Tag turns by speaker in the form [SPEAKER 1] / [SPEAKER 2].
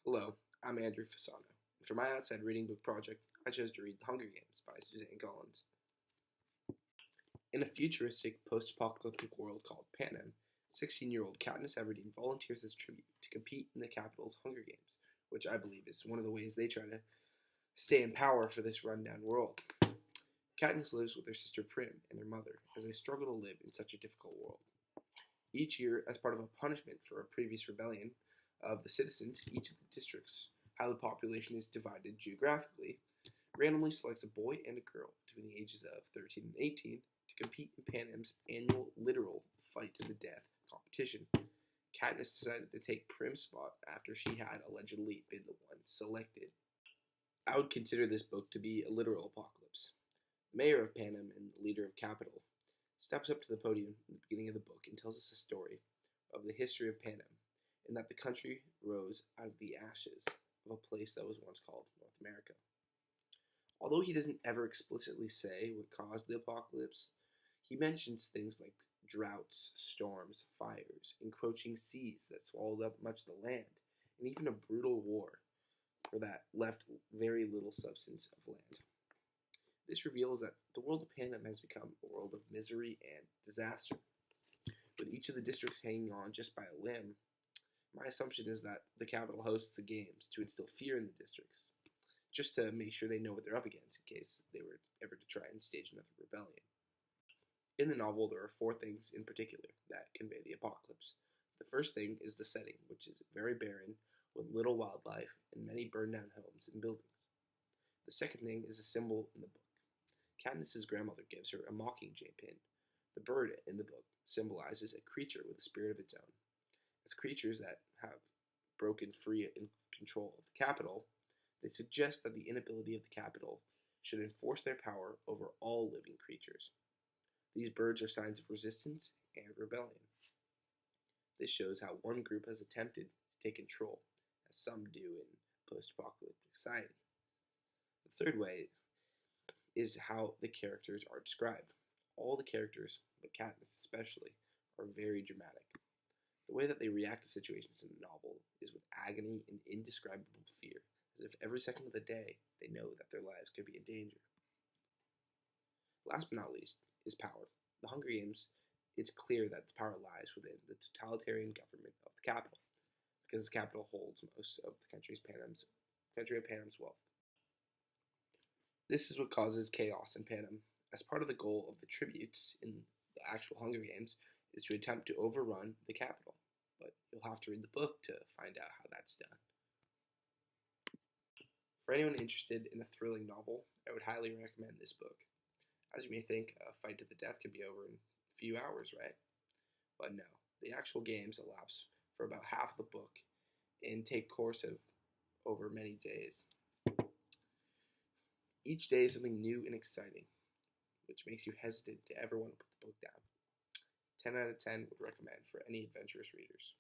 [SPEAKER 1] Hello, I'm Andrew Fasano. For my outside reading book project, I chose to read The Hunger Games by Suzanne Collins. In a futuristic, post-apocalyptic world called Panem, 16-year-old Katniss Everdeen volunteers as tribute to compete in the Capitol's Hunger Games, which I believe is one of the ways they try to stay in power for this rundown world. Katniss lives with her sister Prim and her mother as they struggle to live in such a difficult world. Each year, as part of a punishment for a previous rebellion of the citizens, each of the districts, how the population is divided geographically, randomly selects a boy and a girl between the ages of 13 and 18 to compete in Panem's annual literal fight to the death competition. Katniss decided to take Prim's spot after she had allegedly been the one selected. I would consider this book to be a literal apocalypse. The mayor of Panem and the leader of Capital steps up to the podium in the beginning of the book and tells us a story of the history of Panem, and that the country rose out of the ashes of a place that was once called North America. Although he doesn't ever explicitly say what caused the apocalypse, he mentions things like droughts, storms, fires, encroaching seas that swallowed up much of the land, and even a brutal war for that left very little substance of land. This reveals that the world of Panem has become a world of misery and disaster, with each of the districts hanging on just by a limb. My assumption is that the capital hosts the games to instill fear in the districts, just to make sure they know what they're up against in case they were ever to try and stage another rebellion. In the novel, there are 4 things in particular that convey the apocalypse. The first thing is the setting, which is very barren, with little wildlife and many burned down homes and buildings. The second thing is a symbol in the book. Katniss's grandmother gives her a mockingjay pin. The bird in the book symbolizes a creature with a spirit of its own. As creatures that have broken free in control of the capital, they suggest that the inability of the capital should enforce their power over all living creatures. These birds are signs of resistance and rebellion. This shows how one group has attempted to take control, as some do in post-apocalyptic society. The third way is how the characters are described. All the characters, but Katniss especially, are very dramatic. The way that they react to situations in the novel is with agony and indescribable fear, as if every second of the day they know that their lives could be in danger. Last but not least is power. The Hunger Games, it's clear that the power lies within the totalitarian government of the capital, because the capital holds most of the country of Panem's wealth. This is what causes chaos in Panem, as part of the goal of the tributes in the actual Hunger Games is to attempt to overrun the capital, but you'll have to read the book to find out how that's done. For anyone interested in a thrilling novel, I would highly recommend this book. As you may think, a fight to the death could be over in a few hours, right? But no, the actual games elapse for about half the book and take course of over many days. Each day is something new and exciting, which makes you hesitant to ever want to put the book down. 10 out of 10 would recommend for any adventurous readers.